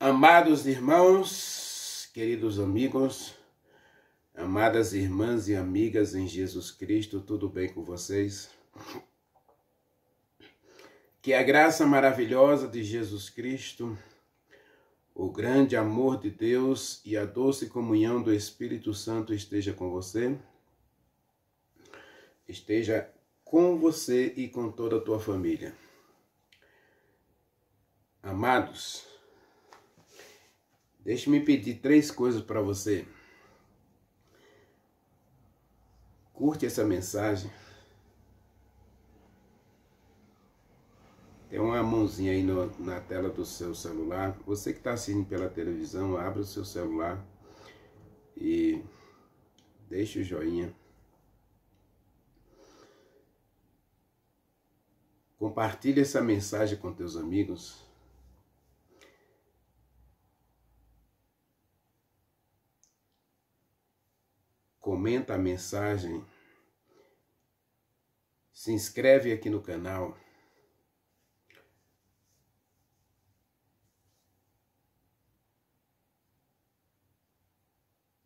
Amados irmãos, queridos amigos, amadas irmãs e amigas em Jesus Cristo, tudo bem com vocês? Que a graça maravilhosa de Jesus Cristo, o grande amor de Deus e a doce comunhão do Espírito Santo esteja com você, esteja com você e com toda a tua família. Amados, deixe-me pedir 3 coisas para você. Curte essa mensagem. Tem uma mãozinha aí na tela do seu celular. Você que está assistindo pela televisão, abre o seu celular e deixe o joinha. Compartilhe essa mensagem com teus amigos. Comenta a mensagem. Se inscreve aqui no canal.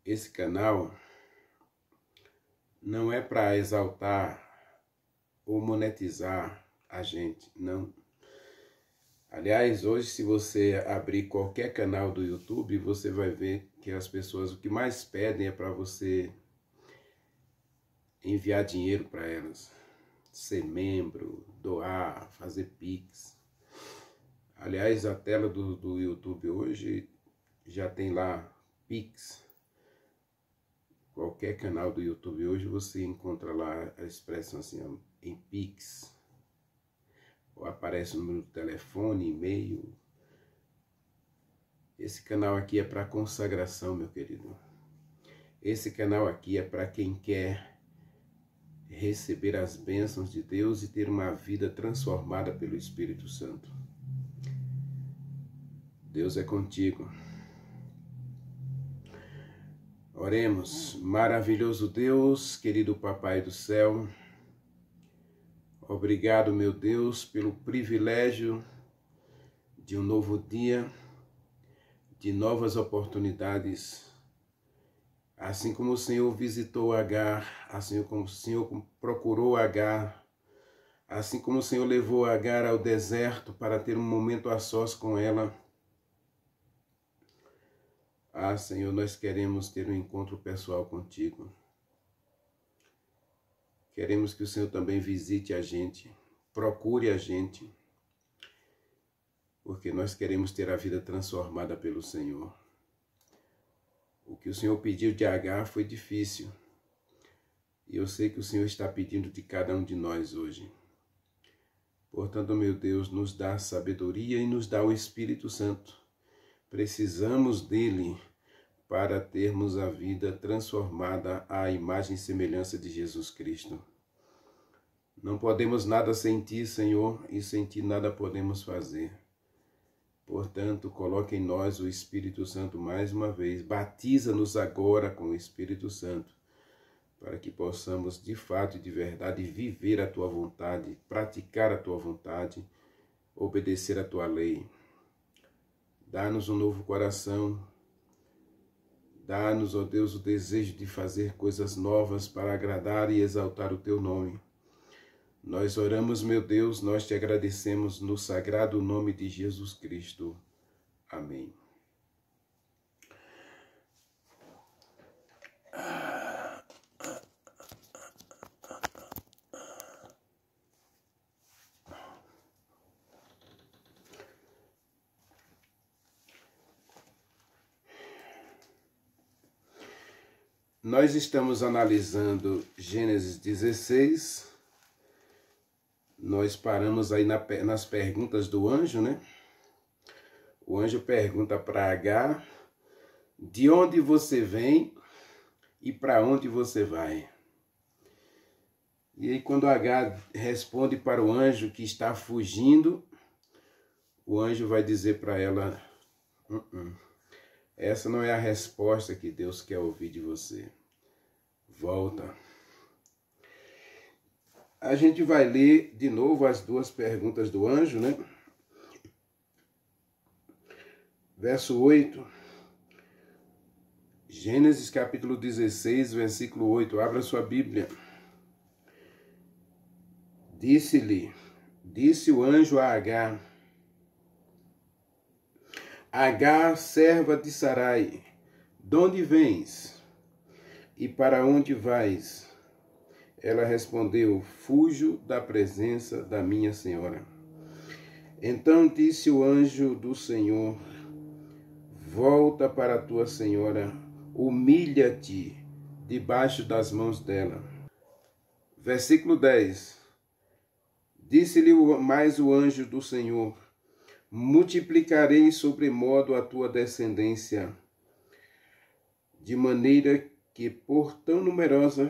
Esse canal não é para exaltar ou monetizar a gente, não. Aliás, hoje, se você abrir qualquer canal do YouTube, você vai ver que as pessoas, o que mais pedem é para você enviar dinheiro para elas, ser membro, doar, fazer Pix. Aliás, a tela do YouTube hoje já tem lá Pix. Qualquer canal do YouTube hoje você encontra lá a expressão assim, em Pix. Ou aparece o número do telefone, e-mail. Esse canal aqui é para consagração, meu querido. Esse canal aqui é para quem quer receber as bênçãos de Deus e ter uma vida transformada pelo Espírito Santo. Deus é contigo. Oremos. Maravilhoso Deus, querido Papai do céu, obrigado, meu Deus, pelo privilégio de um novo dia, de novas oportunidades. Assim como o Senhor visitou Agar, assim como o Senhor procurou Agar, assim como o Senhor levou Agar ao deserto para ter um momento a sós com ela. Ah, Senhor, nós queremos ter um encontro pessoal contigo. Queremos que o Senhor também visite a gente, procure a gente, porque nós queremos ter a vida transformada pelo Senhor. O que o Senhor pediu de Agar foi difícil, e eu sei que o Senhor está pedindo de cada um de nós hoje. Portanto, meu Deus, nos dá sabedoria e nos dá o Espírito Santo. Precisamos dele para termos a vida transformada à imagem e semelhança de Jesus Cristo. Não podemos nada sem ti, Senhor, e sem ti nada podemos fazer. Portanto, coloque em nós o Espírito Santo mais uma vez. Batiza-nos agora com o Espírito Santo, para que possamos, de fato e de verdade, viver a tua vontade, praticar a tua vontade, obedecer a tua lei. Dá-nos um novo coração. Dá-nos, ó Deus, o desejo de fazer coisas novas para agradar e exaltar o teu nome. Nós oramos, meu Deus, nós te agradecemos no sagrado nome de Jesus Cristo. Amém. Nós estamos analisando Gênesis 16. Nós paramos aí nas perguntas do anjo, né? O anjo pergunta para Agar, de onde você vem e para onde você vai? E aí quando Agar responde para o anjo que está fugindo, o anjo vai dizer para ela, essa não é a resposta que Deus quer ouvir de você. Volta. A gente vai ler de novo as 2 perguntas do anjo, né? verso 8. Gênesis capítulo 16, versículo 8. Abra sua Bíblia. Disse o anjo a Agar: Agar, serva de Sarai, de onde vens e para onde vais? Ela respondeu: fujo da presença da minha senhora. Então disse o anjo do Senhor: volta para a tua senhora, humilha-te debaixo das mãos dela. Versículo 10. Disse-lhe mais o anjo do Senhor: multiplicarei sobremodo a tua descendência, de maneira que por tão numerosa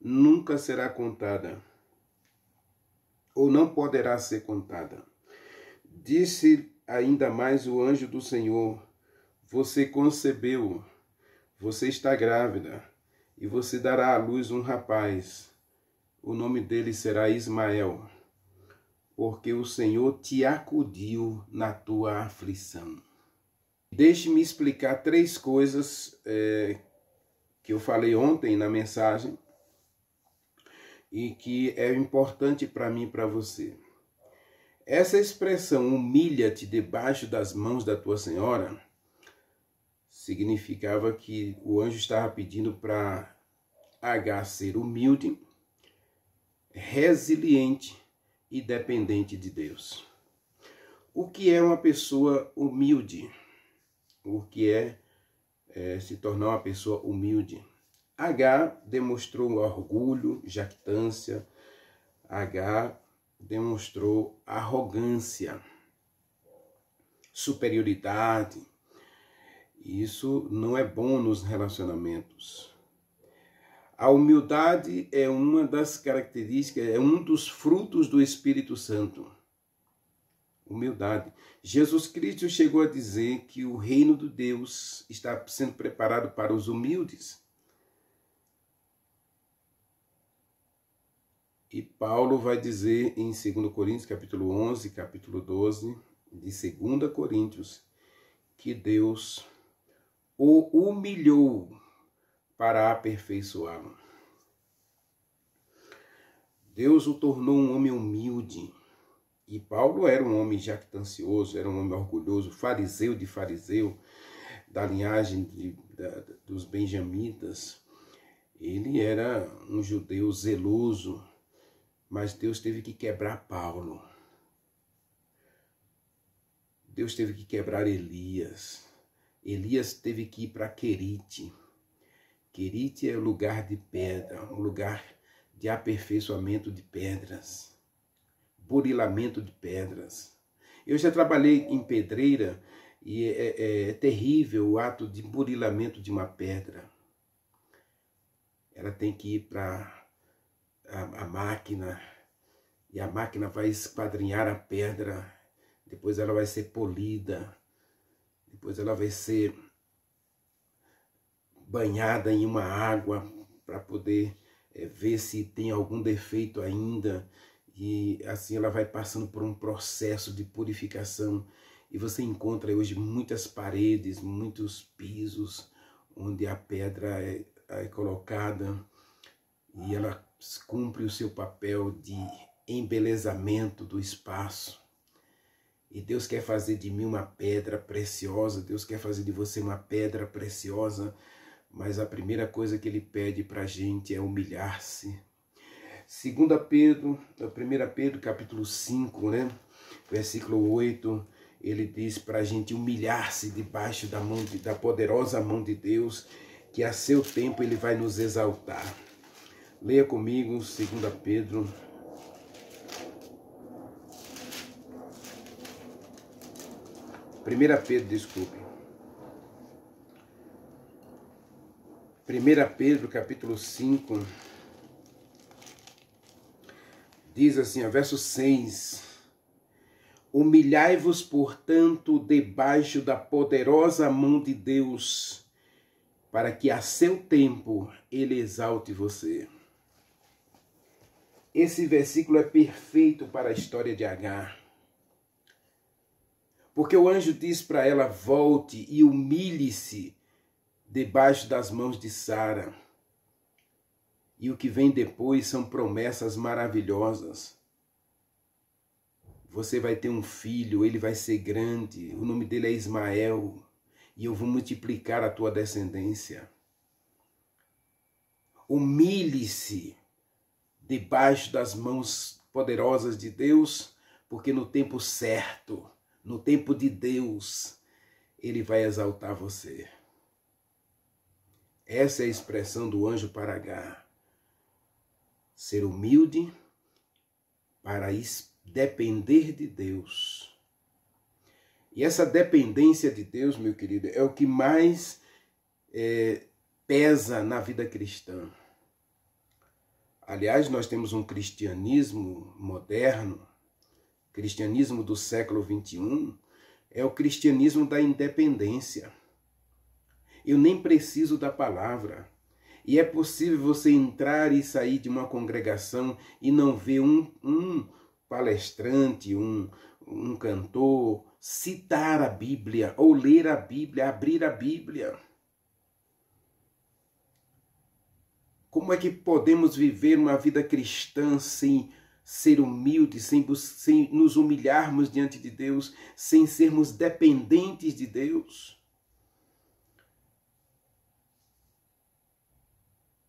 nunca será contada, ou não poderá ser contada. Disse ainda mais o anjo do Senhor: você concebeu, você está grávida, e você dará à luz um rapaz. O nome dele será Ismael, porque o Senhor te acudiu na tua aflição. Deixe-me explicar 3 coisas que eu falei ontem na mensagem e que é importante para mim e para você. Essa expressão, humilha-te debaixo das mãos da tua senhora, significava que o anjo estava pedindo para Agar ser humilde, resiliente e dependente de Deus. O que é uma pessoa humilde? O que é se tornar uma pessoa humilde? Agar demonstrou orgulho, jactância. Agar demonstrou arrogância, superioridade. Isso não é bom nos relacionamentos. A humildade é uma das características, é um dos frutos do Espírito Santo. Humildade. Jesus Cristo chegou a dizer que o reino de Deus está sendo preparado para os humildes. E Paulo vai dizer em 2 Coríntios, capítulo 11, capítulo 12, de 2 Coríntios, que Deus o humilhou para aperfeiçoá-lo. Deus o tornou um homem humilde. E Paulo era um homem jactancioso, era um homem orgulhoso, fariseu de fariseu, da linhagem dos benjamitas. Ele era um judeu zeloso, mas Deus teve que quebrar Paulo. Deus teve que quebrar Elias. Elias teve que ir para Querite. Querite é um lugar de pedra, um lugar de aperfeiçoamento de pedras, burilamento de pedras. Eu já trabalhei em pedreira e é terrível o ato de burilamento de uma pedra. Ela tem que ir para a máquina, e a máquina vai esquadrinhar a pedra, depois ela vai ser polida, depois ela vai ser banhada em uma água para poder ver se tem algum defeito ainda, e assim ela vai passando por um processo de purificação. E você encontra hoje muitas paredes, muitos pisos onde a pedra é colocada e ela cumpre o seu papel de embelezamento do espaço. E Deus quer fazer de mim uma pedra preciosa, Deus quer fazer de você uma pedra preciosa, mas a primeira coisa que Ele pede para a gente é humilhar-se. 1 Pedro, capítulo 5, né? Versículo 8, ele diz para a gente humilhar-se debaixo da poderosa mão de Deus, que a seu tempo Ele vai nos exaltar. Leia comigo 2 Pedro. 1 Pedro, desculpe. 1 Pedro, capítulo 5, diz assim, verso 6. Humilhai-vos, portanto, debaixo da poderosa mão de Deus, para que a seu tempo Ele exalte você. Esse versículo é perfeito para a história de Agar. Porque o anjo diz para ela: volte e humilhe-se debaixo das mãos de Sara. E o que vem depois são promessas maravilhosas. Você vai ter um filho, ele vai ser grande, o nome dele é Ismael, e eu vou multiplicar a tua descendência. Humilhe-se debaixo das mãos poderosas de Deus, porque no tempo certo, no tempo de Deus, ele vai exaltar você. Essa é a expressão do anjo para Agar. Ser humilde para depender de Deus. E essa dependência de Deus, meu querido, é o que mais pesa na vida cristã. Aliás, nós temos um cristianismo moderno, cristianismo do século XXI, é o cristianismo da independência. Eu nem preciso da palavra. E é possível você entrar e sair de uma congregação e não ver um palestrante, um cantor citar a Bíblia, ou ler a Bíblia, abrir a Bíblia. Como é que podemos viver uma vida cristã sem ser humilde, sem nos humilharmos diante de Deus, sem sermos dependentes de Deus?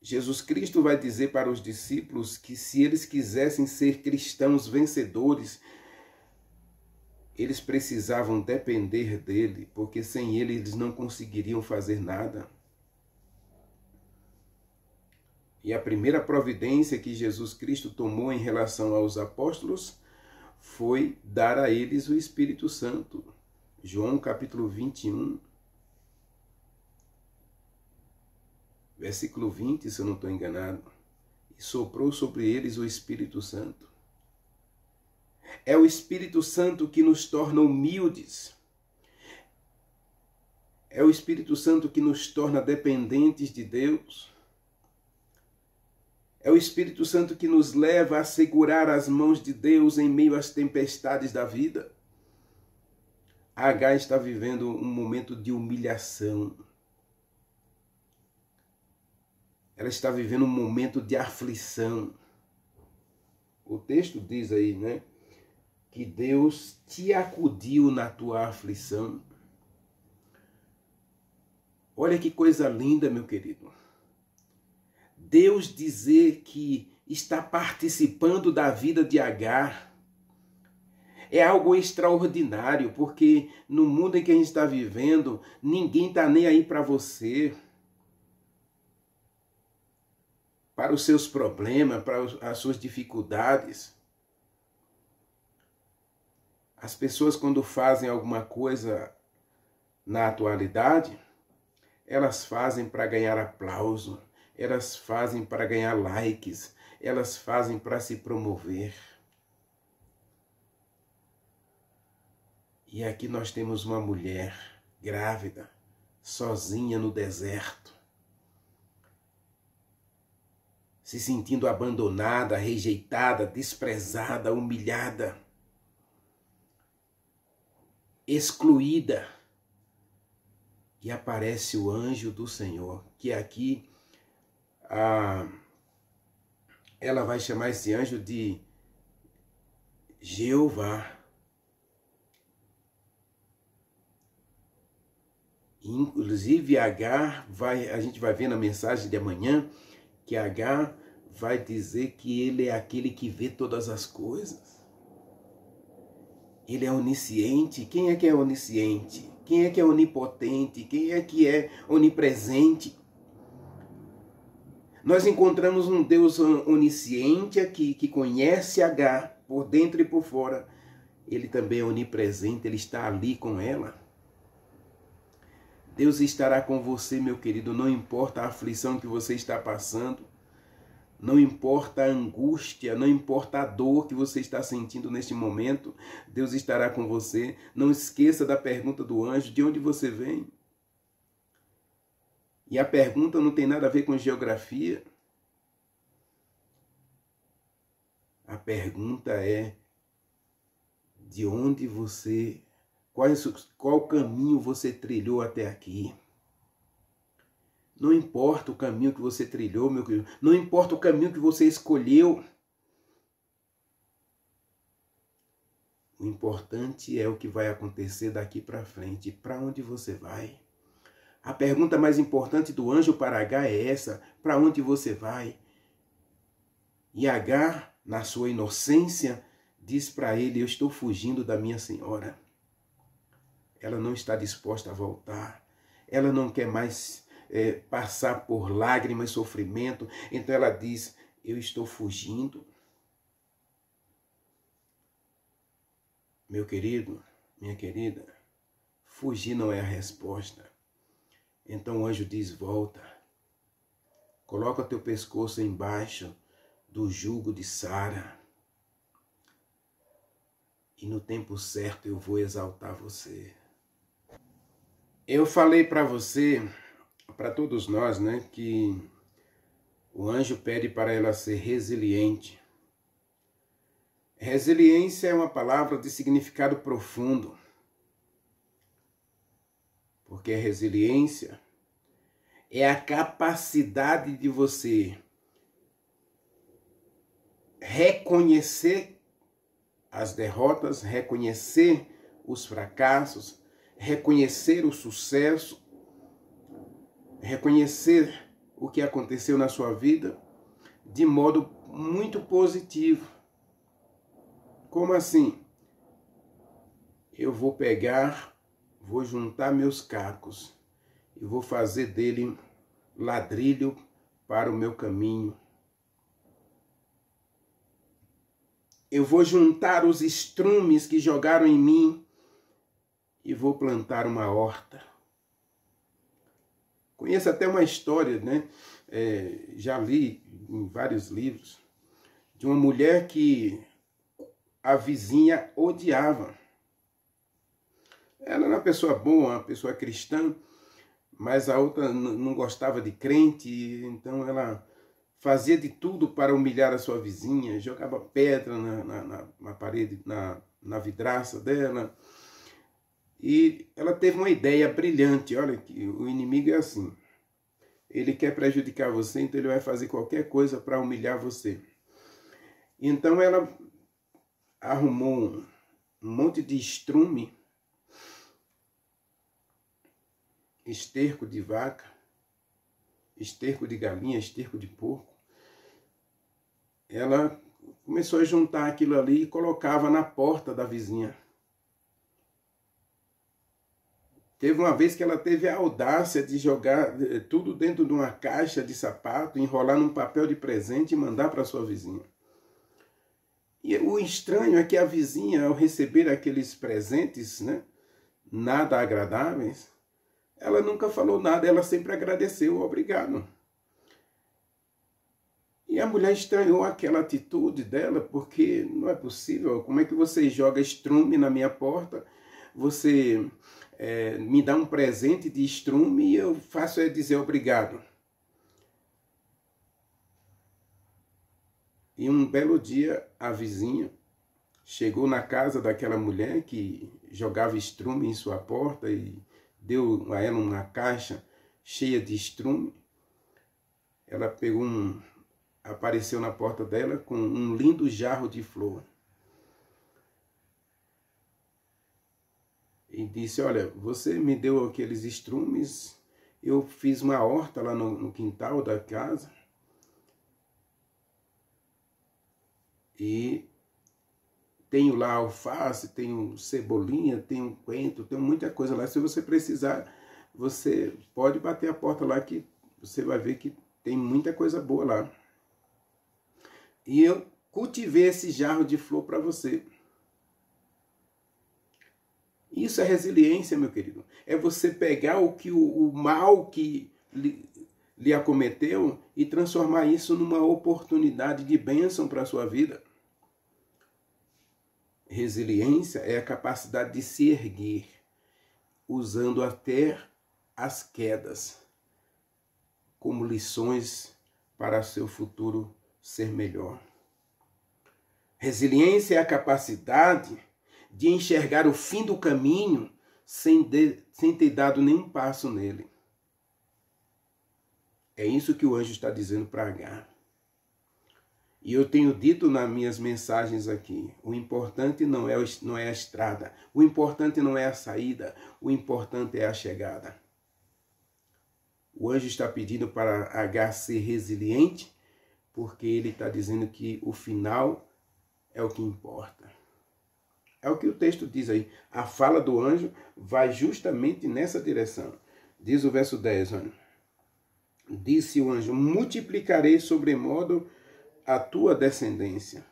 Jesus Cristo vai dizer para os discípulos que se eles quisessem ser cristãos vencedores, eles precisavam depender dele, porque sem ele eles não conseguiriam fazer nada. E a primeira providência que Jesus Cristo tomou em relação aos apóstolos foi dar a eles o Espírito Santo. João capítulo 21, versículo 20, se eu não estou enganado. E soprou sobre eles o Espírito Santo. É o Espírito Santo que nos torna humildes. É o Espírito Santo que nos torna dependentes de Deus. É o Espírito Santo que nos leva a segurar as mãos de Deus em meio às tempestades da vida. Agar está vivendo um momento de humilhação. Ela está vivendo um momento de aflição. O texto diz aí, né? Que Deus te acudiu na tua aflição. Olha que coisa linda, meu querido. Deus dizer que está participando da vida de Agar é algo extraordinário, porque no mundo em que a gente está vivendo, ninguém está nem aí para você, para os seus problemas, para as suas dificuldades. As pessoas, quando fazem alguma coisa na atualidade, elas fazem para ganhar aplauso, elas fazem para ganhar likes, elas fazem para se promover. E aqui nós temos uma mulher grávida, sozinha no deserto, se sentindo abandonada, rejeitada, desprezada, humilhada, excluída. E aparece o anjo do Senhor, que aqui ela vai chamar esse anjo de Jeová. Inclusive Agar a gente vai ver na mensagem de amanhã, que Agar vai dizer que ele é aquele que vê todas as coisas. Ele é onisciente. Quem é que é onisciente? Quem é que é onipotente? Quem é que é onipresente? Nós encontramos um Deus onisciente aqui, que conhece Agar por dentro e por fora. Ele também é onipresente, ele está ali com ela. Deus estará com você, meu querido, não importa a aflição que você está passando, não importa a angústia, não importa a dor que você está sentindo neste momento, Deus estará com você. Não esqueça da pergunta do anjo, de onde você vem? E a pergunta não tem nada a ver com geografia. A pergunta é, de onde você qual caminho você trilhou até aqui. Não importa o caminho que você trilhou, meu querido. Não importa o caminho que você escolheu. O importante é o que vai acontecer daqui para frente. Para onde você vai? A pergunta mais importante do anjo para Agar é essa: para onde você vai? E Agar, na sua inocência, diz para ele: eu estou fugindo da minha senhora. Ela não está disposta a voltar. Ela não quer mais passar por lágrimas e sofrimento. Então ela diz: eu estou fugindo. Meu querido, minha querida, fugir não é a resposta. Então o anjo diz: volta. Coloca teu pescoço embaixo do jugo de Sara. E no tempo certo eu vou exaltar você. Eu falei para você, para todos nós, né, que o anjo pede para ela ser resiliente. Resiliência é uma palavra de significado profundo. Porque a resiliência é a capacidade de você reconhecer as derrotas, reconhecer os fracassos, reconhecer o sucesso, reconhecer o que aconteceu na sua vida de modo muito positivo. Como assim? Eu vou juntar meus cacos e vou fazer dele ladrilho para o meu caminho. Eu vou juntar os estrumes que jogaram em mim e vou plantar uma horta. Conheço até uma história, né? Já li em vários livros, de uma mulher que a vizinha odiava. Ela era uma pessoa boa, uma pessoa cristã, mas a outra não gostava de crente, então ela fazia de tudo para humilhar a sua vizinha, jogava pedra na parede, na vidraça dela. E ela teve uma ideia brilhante: olha, que o inimigo é assim. Ele quer prejudicar você, então ele vai fazer qualquer coisa para humilhar você. Então ela arrumou um monte de estrume, esterco de vaca, esterco de galinha, esterco de porco. Ela começou a juntar aquilo ali e colocava na porta da vizinha. Teve uma vez que ela teve a audácia de jogar tudo dentro de uma caixa de sapato, enrolar num papel de presente e mandar para sua vizinha. E o estranho é que a vizinha, ao receber aqueles presentes, né, nada agradáveis, ela nunca falou nada, ela sempre agradeceu, obrigado. E a mulher estranhou aquela atitude dela, porque não é possível. Como é que você joga estrume na minha porta, você me dá um presente de estrume e eu faço dizer obrigado. E um belo dia a vizinha chegou na casa daquela mulher que jogava estrume em sua porta e deu a ela uma caixa cheia de estrume. Ela apareceu na porta dela com um lindo jarro de flor. E disse: olha, você me deu aqueles estrumes, eu fiz uma horta lá no quintal da casa. E tenho lá alface, tenho cebolinha, tenho coentro, tenho muita coisa lá. Se você precisar, você pode bater a porta lá que você vai ver que tem muita coisa boa lá. E eu cultivei esse jarro de flor para você. Isso é resiliência, meu querido. É você pegar o mal que lhe acometeu e transformar isso numa oportunidade de bênção para a sua vida. Resiliência é a capacidade de se erguer, usando até as quedas como lições para seu futuro ser melhor. Resiliência é a capacidade de enxergar o fim do caminho sem ter dado nenhum passo nele. É isso que o anjo está dizendo para Agar. E eu tenho dito nas minhas mensagens aqui, o importante não é a estrada, o importante não é a saída, o importante é a chegada. O anjo está pedindo para Agar ser resiliente, porque ele está dizendo que o final é o que importa. É o que o texto diz aí. A fala do anjo vai justamente nessa direção. Diz o verso 10, olha. Disse o anjo, multiplicarei sobremodo a tua descendência.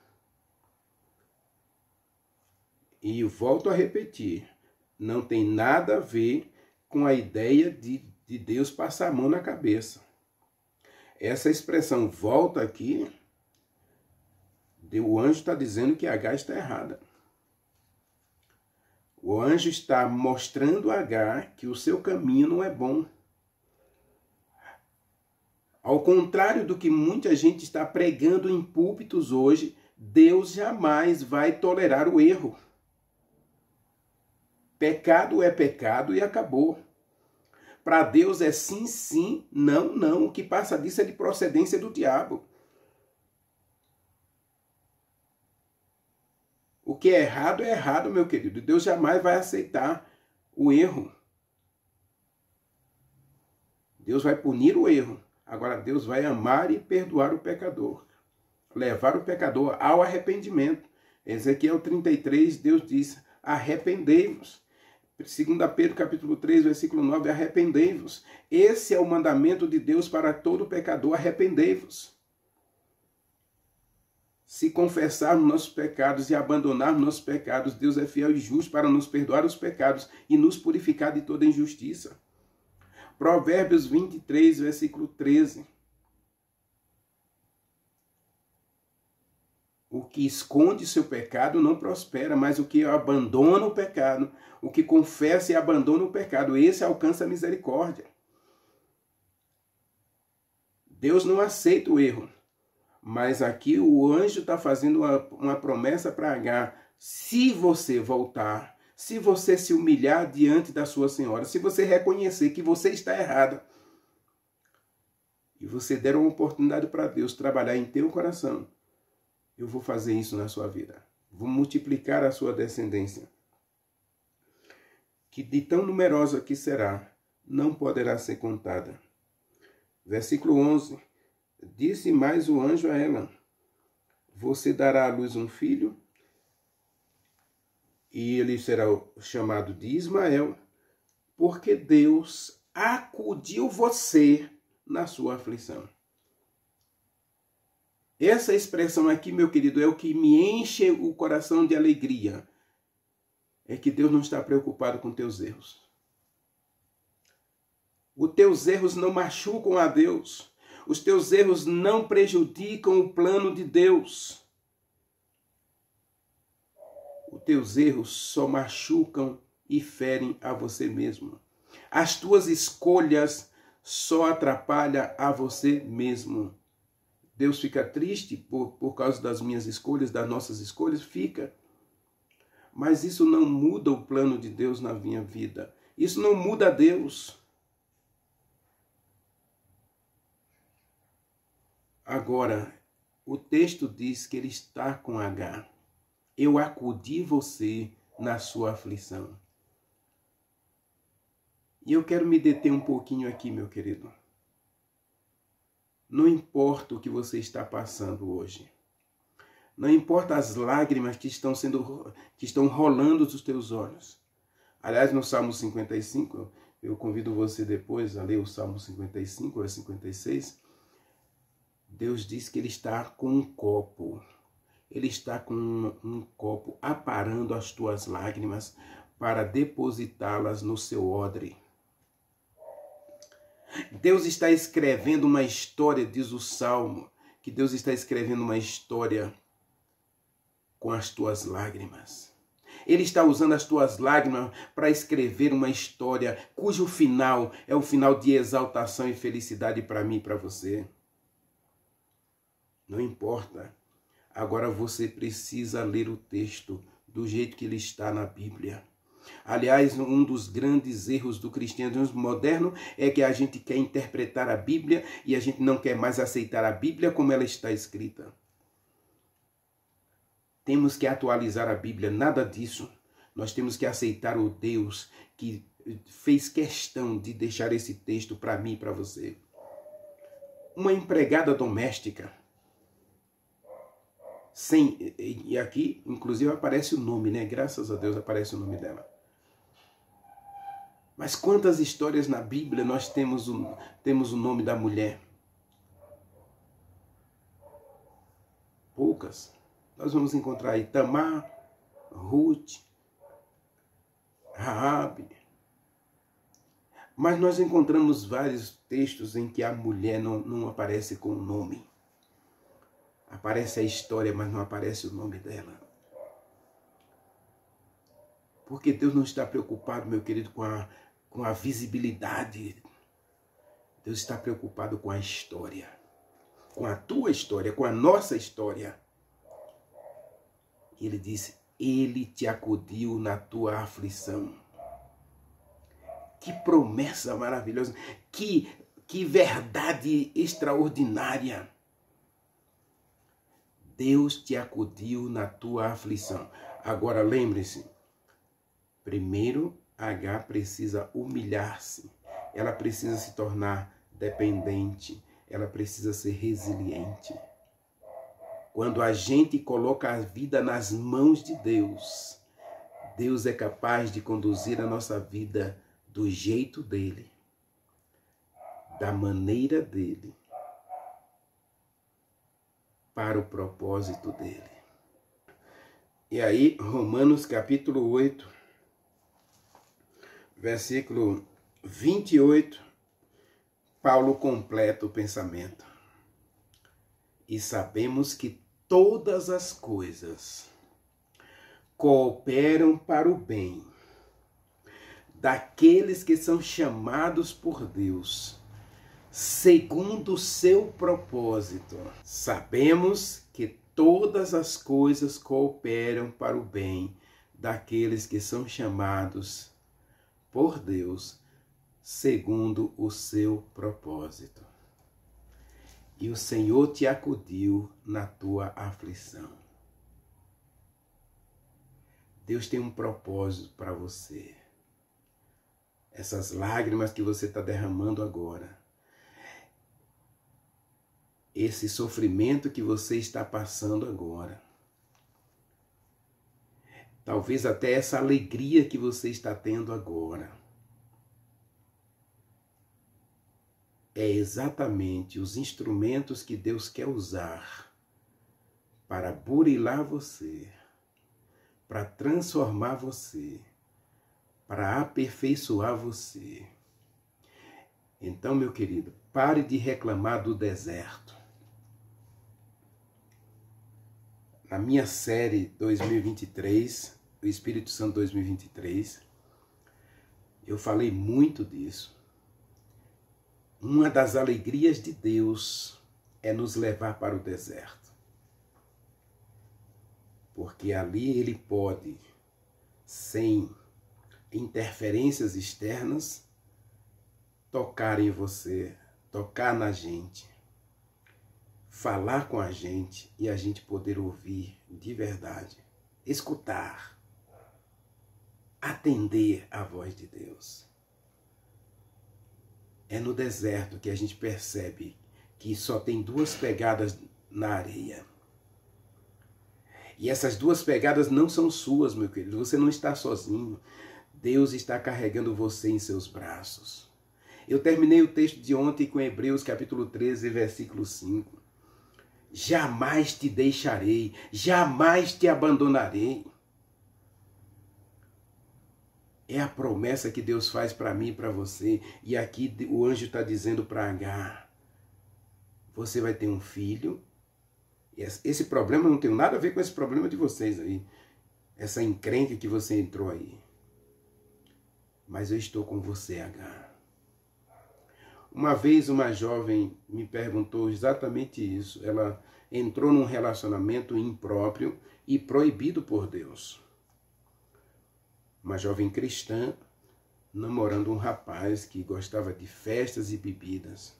E volto a repetir, não tem nada a ver com a ideia de Deus passar a mão na cabeça. Essa expressão volta aqui, o anjo está dizendo que Agar está errada. O anjo está mostrando a Agar que o seu caminho não é bom. Ao contrário do que muita gente está pregando em púlpitos hoje, Deus jamais vai tolerar o erro. Pecado é pecado e acabou. Para Deus é sim, sim, não, não. O que passa disso é de procedência do diabo. O que é errado, meu querido. Deus jamais vai aceitar o erro. Deus vai punir o erro. Agora, Deus vai amar e perdoar o pecador. Levar o pecador ao arrependimento. Ezequiel 33, Deus diz, arrependei-vos. 2 Pedro capítulo 3, versículo 9, arrependei-vos. Esse é o mandamento de Deus para todo pecador, arrependei-vos. Se confessarmos nossos pecados e abandonarmos nossos pecados, Deus é fiel e justo para nos perdoar os pecados e nos purificar de toda injustiça. Provérbios 23, versículo 13. O que esconde seu pecado não prospera, mas o que abandona o pecado, o que confessa e abandona o pecado, esse alcança a misericórdia. Deus não aceita o erro, mas aqui o anjo está fazendo uma promessa para Agar. Se você voltar, se você se humilhar diante da sua senhora, se você reconhecer que você está errado, e você der uma oportunidade para Deus trabalhar em teu coração, eu vou fazer isso na sua vida. Vou multiplicar a sua descendência, que de tão numerosa que será, não poderá ser contada. Versículo 11. Disse mais o anjo a ela, você dará à luz um filho, e ele será chamado de Ismael, porque Deus acudiu você na sua aflição. Essa expressão aqui, meu querido, é o que me enche o coração de alegria. É que Deus não está preocupado com teus erros. Os teus erros não machucam a Deus. Os teus erros não prejudicam o plano de Deus. Os teus erros só machucam e ferem a você mesmo. As tuas escolhas só atrapalham a você mesmo. Deus fica triste por causa das minhas escolhas, das nossas escolhas? Fica. Mas isso não muda o plano de Deus na minha vida. Isso não muda Deus. Agora, o texto diz que ele está com Agar. Eu acudi você na sua aflição. E eu quero me deter um pouquinho aqui, meu querido. Não importa o que você está passando hoje. Não importa as lágrimas que estão rolando dos teus olhos. Aliás, no Salmo 55, eu convido você depois a ler o Salmo 55 ou 56. Deus diz que ele está com um copo. Ele está com um copo aparando as tuas lágrimas para depositá-las no seu odre. Deus está escrevendo uma história, diz o Salmo, que Deus está escrevendo uma história com as tuas lágrimas. Ele está usando as tuas lágrimas para escrever uma história cujo final é o final de exaltação e felicidade para mim e para você. Não importa. Agora você precisa ler o texto do jeito que ele está na Bíblia. Aliás, um dos grandes erros do cristianismo moderno é que a gente quer interpretar a Bíblia e a gente não quer mais aceitar a Bíblia como ela está escrita. Temos que atualizar a Bíblia, nada disso. Nós temos que aceitar o Deus que fez questão de deixar esse texto para mim e para você. Uma empregada doméstica, e aqui, inclusive, aparece o nome, né? Graças a Deus aparece o nome dela. Mas quantas histórias na Bíblia nós temos o nome da mulher? Poucas. Nós vamos encontrar aí Tamar, Ruth, Raabe. Mas nós encontramos vários textos em que a mulher não aparece com o nome. Aparece a história, mas não aparece o nome dela. Porque Deus não está preocupado, meu querido, com a visibilidade. Deus está preocupado com a história. Com a tua história, com a nossa história. Ele disse, ele te acudiu na tua aflição. Que promessa maravilhosa. Que verdade extraordinária. Deus te acudiu na tua aflição. Agora lembre-se, primeiro Agar precisa humilhar-se. Ela precisa se tornar dependente. Ela precisa ser resiliente. Quando a gente coloca a vida nas mãos de Deus, Deus é capaz de conduzir a nossa vida do jeito dele, da maneira dele, para o propósito dele. E aí, Romanos capítulo 8, versículo 28, Paulo completa o pensamento. E sabemos que todas as coisas cooperam para o bem daqueles que são chamados por Deus, segundo o seu propósito. Sabemos que todas as coisas cooperam para o bem daqueles que são chamados por Deus, segundo o seu propósito. E o Senhor te acudiu na tua aflição. Deus tem um propósito para você. Essas lágrimas que você está derramando agora, esse sofrimento que você está passando agora, talvez até essa alegria que você está tendo agora, é exatamente os instrumentos que Deus quer usar para burilar você, para transformar você, para aperfeiçoar você. Então, meu querido, pare de reclamar do deserto. Na minha série 2023, o Espírito Santo 2023, eu falei muito disso. Uma das alegrias de Deus é nos levar para o deserto. Porque ali ele pode, sem interferências externas, tocar em você, tocar na gente, falar com a gente e a gente poder ouvir de verdade, escutar, atender à voz de Deus. É no deserto que a gente percebe que só tem duas pegadas na areia. E essas duas pegadas não são suas, meu querido. Você não está sozinho. Deus está carregando você em seus braços. Eu terminei o texto de ontem com Hebreus capítulo 13, versículo 5. Jamais te deixarei, jamais te abandonarei. É a promessa que Deus faz para mim e para você. E aqui o anjo está dizendo para Agar, você vai ter um filho. Esse problema não tem nada a ver com esse problema de vocês aí. Essa encrenca que você entrou aí. Mas eu estou com você, Agar. Uma vez uma jovem me perguntou exatamente isso. Ela entrou num relacionamento impróprio e proibido por Deus. uma jovem cristã, namorando um rapaz que gostava de festas e bebidas.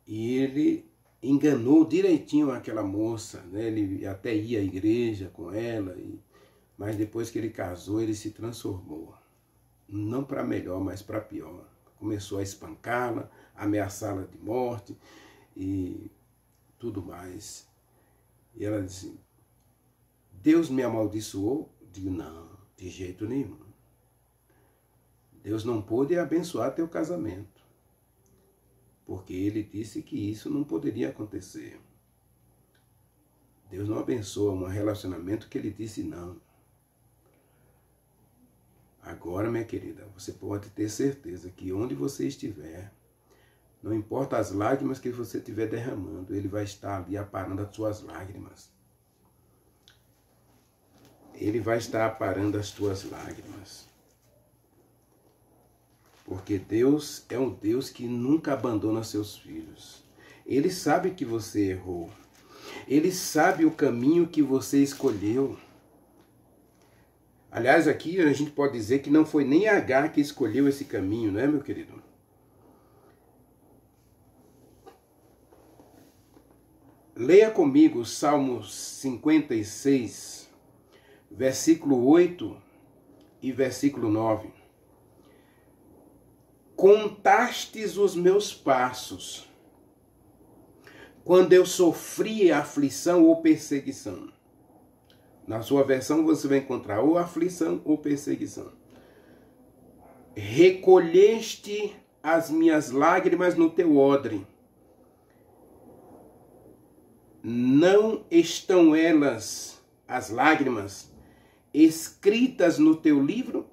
E ele enganou direitinho aquela moça, né? Ele até ia à igreja com ela, mas depois que ele casou, ele se transformou. Não para melhor, mas para pior. Começou a espancá-la, ameaçá-la de morte e tudo mais. E ela disse, Deus me amaldiçoou? Digo, não, de jeito nenhum. Deus não pôde abençoar teu casamento, porque ele disse que isso não poderia acontecer. Deus não abençoa um relacionamento que ele disse não. Agora, minha querida, você pode ter certeza que onde você estiver, não importa as lágrimas que você estiver derramando, ele vai estar ali aparando as suas lágrimas. Ele vai estar aparando as tuas lágrimas. Porque Deus é um Deus que nunca abandona seus filhos. Ele sabe que você errou. Ele sabe o caminho que você escolheu. Aliás, aqui a gente pode dizer que não foi nem Agar que escolheu esse caminho, não é, meu querido? Leia comigo Salmo 56, versículo 8 e versículo 9. Contastes os meus passos, quando eu sofri aflição ou perseguição. Na sua versão você vai encontrar ou aflição ou perseguição. Recolheste as minhas lágrimas no teu odre. Não estão elas, as lágrimas, escritas no teu livro?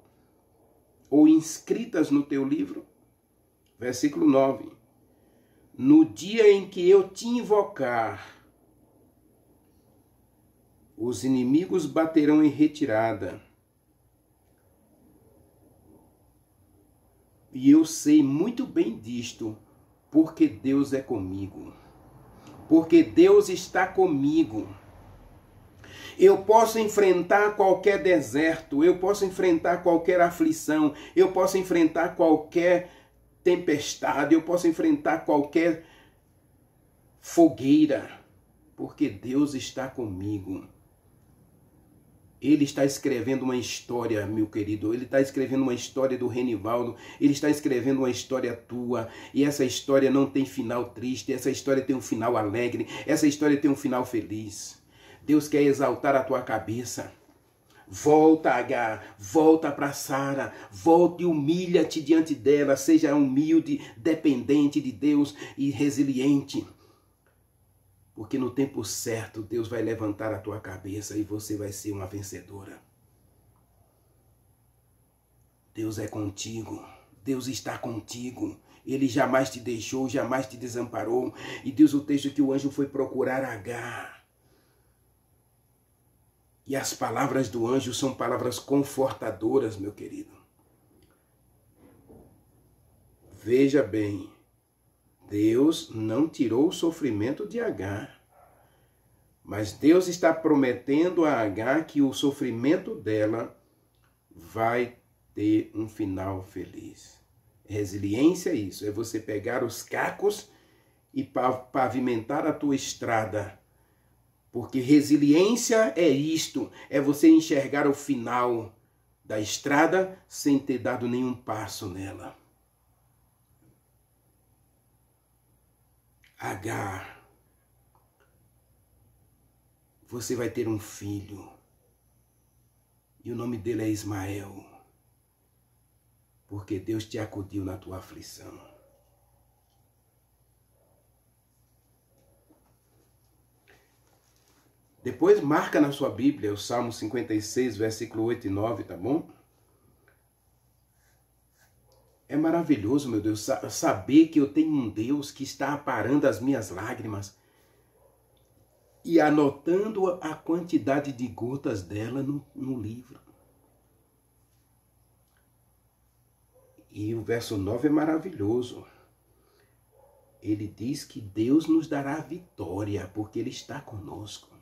Ou inscritas no teu livro? Versículo 9. No dia em que eu te invocar, os inimigos baterão em retirada. E eu sei muito bem disto, porque Deus é comigo. Porque Deus está comigo. Eu posso enfrentar qualquer deserto, eu posso enfrentar qualquer aflição, eu posso enfrentar qualquer tempestade, eu posso enfrentar qualquer fogueira, porque Deus está comigo. Ele está escrevendo uma história, meu querido. Ele está escrevendo uma história do Renivaldo. Ele está escrevendo uma história tua. E essa história não tem final triste. Essa história tem um final alegre. Essa história tem um final feliz. Deus quer exaltar a tua cabeça. Volta, Agar. Volta para Sara. Volta e humilha-te diante dela. Seja humilde, dependente de Deus e resiliente. Porque no tempo certo, Deus vai levantar a tua cabeça e você vai ser uma vencedora. Deus é contigo. Deus está contigo. Ele jamais te deixou, jamais te desamparou. E diz o texto que o anjo foi procurar Agar. E as palavras do anjo são palavras confortadoras, meu querido. Veja bem. Deus não tirou o sofrimento de Agar, mas Deus está prometendo a Agar que o sofrimento dela vai ter um final feliz. Resiliência é isso, é você pegar os cacos e pavimentar a tua estrada, porque resiliência é isto, é você enxergar o final da estrada sem ter dado nenhum passo nela. Agar, você vai ter um filho, e o nome dele é Ismael, porque Deus te acudiu na tua aflição. Depois marca na sua Bíblia o Salmo 56, versículo 8 e 9, tá bom? É maravilhoso, meu Deus, saber que eu tenho um Deus que está aparando as minhas lágrimas e anotando a quantidade de gotas dela no livro. E o verso 9 é maravilhoso. Ele diz que Deus nos dará vitória, porque Ele está conosco.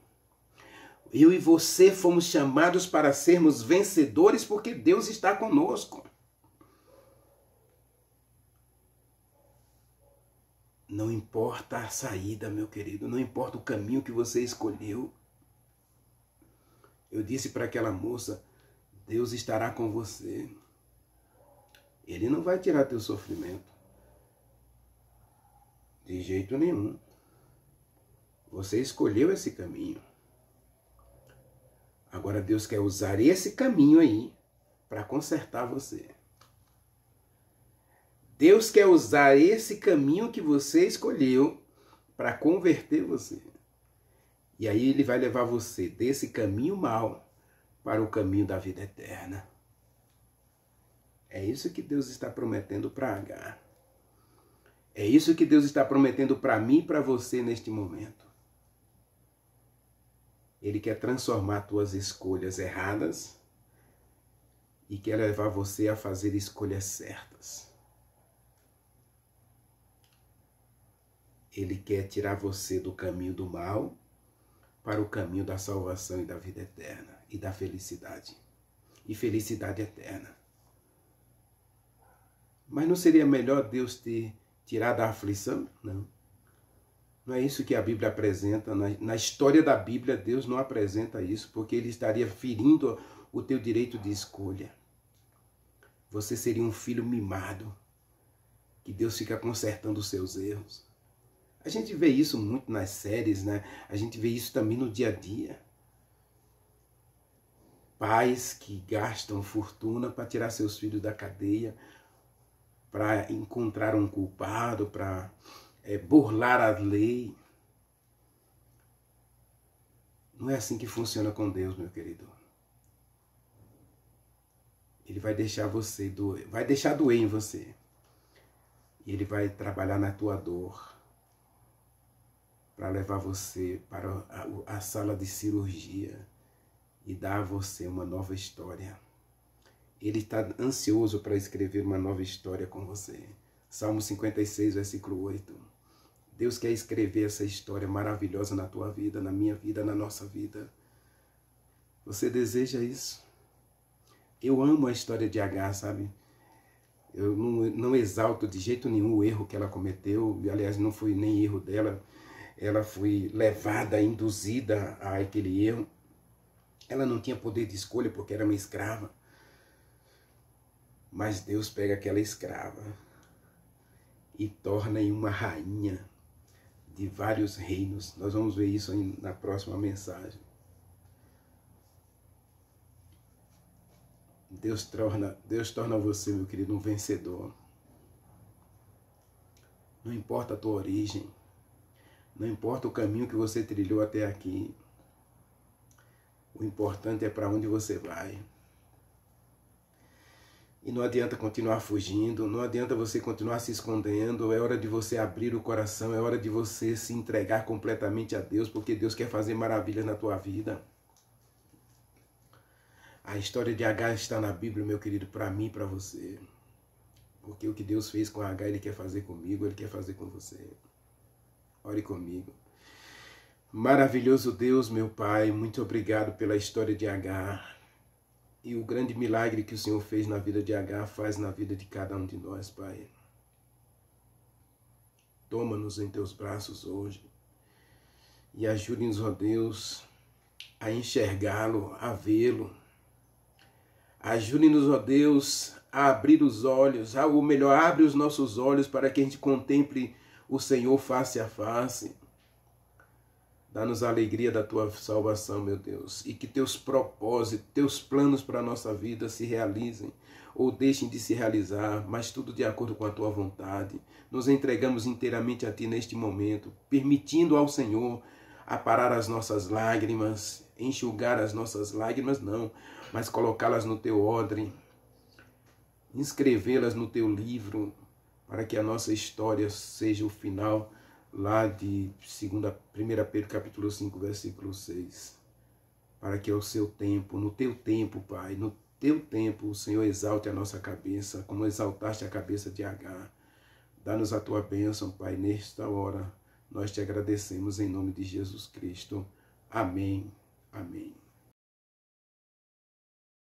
Eu e você fomos chamados para sermos vencedores porque Deus está conosco. Não importa a saída, meu querido, não importa o caminho que você escolheu. Eu disse para aquela moça, Deus estará com você. Ele não vai tirar teu sofrimento. De jeito nenhum. Você escolheu esse caminho. Agora Deus quer usar esse caminho aí para consertar você. Deus quer usar esse caminho que você escolheu para converter você. E aí ele vai levar você desse caminho mau para o caminho da vida eterna. É isso que Deus está prometendo para Agar. É isso que Deus está prometendo para mim e para você neste momento. Ele quer transformar tuas escolhas erradas e quer levar você a fazer escolhas certas. Ele quer tirar você do caminho do mal para o caminho da salvação e da vida eterna e da felicidade. E felicidade eterna. Mas não seria melhor Deus ter tirado a aflição? Não. Não é isso que a Bíblia apresenta. Na história da Bíblia, Deus não apresenta isso, porque Ele estaria ferindo o teu direito de escolha. Você seria um filho mimado, que Deus fica consertando os seus erros. A gente vê isso muito nas séries, né? A gente vê isso também no dia a dia. Pais que gastam fortuna para tirar seus filhos da cadeia, para encontrar um culpado, para burlar a lei. Não é assim que funciona com Deus, meu querido. Ele vai deixar você doer, vai deixar doer em você. E ele vai trabalhar na tua dor para levar você para a sala de cirurgia e dar a você uma nova história. Ele está ansioso para escrever uma nova história com você. Salmo 56, versículo 8. Deus quer escrever essa história maravilhosa na tua vida, na minha vida, na nossa vida. Você deseja isso? Eu amo a história de Agar, sabe? Eu não exalto de jeito nenhum o erro que ela cometeu. Aliás, não foi nem erro dela. Ela foi levada, induzida a aquele erro. Ela não tinha poder de escolha porque era uma escrava. Mas Deus pega aquela escrava e torna em uma rainha de vários reinos. Nós vamos ver isso na próxima mensagem. Deus torna você, meu querido, um vencedor. Não importa a tua origem. Não importa o caminho que você trilhou até aqui. O importante é para onde você vai. E não adianta continuar fugindo, não adianta você continuar se escondendo, é hora de você abrir o coração, é hora de você se entregar completamente a Deus, porque Deus quer fazer maravilhas na tua vida. A história de Agar está na Bíblia, meu querido, para mim e para você. Porque o que Deus fez com Agar, Ele quer fazer comigo, Ele quer fazer com você. Ore comigo. Maravilhoso Deus, meu Pai, muito obrigado pela história de Agar. E o grande milagre que o Senhor fez na vida de Agar, faz na vida de cada um de nós, Pai. Toma-nos em teus braços hoje e ajude-nos, ó Deus, a enxergá-lo, a vê-lo. Ajude-nos, ó Deus, a abrir os olhos, ou melhor, abre os nossos olhos para que a gente contemple o Senhor face a face. Dá-nos a alegria da tua salvação, meu Deus, e que teus propósitos, teus planos para a nossa vida se realizem ou deixem de se realizar, mas tudo de acordo com a tua vontade. Nos entregamos inteiramente a ti neste momento, permitindo ao Senhor aparar as nossas lágrimas, enxugar as nossas lágrimas, não, mas colocá-las no teu odre, inscrevê-las no teu livro, para que a nossa história seja o final lá de 1 Pedro capítulo 5, versículo 6. Para que ao seu tempo, no teu tempo, Pai, no teu tempo, o Senhor exalte a nossa cabeça, como exaltaste a cabeça de Agar. Dá-nos a tua bênção, Pai, nesta hora. Nós te agradecemos em nome de Jesus Cristo. Amém. Amém.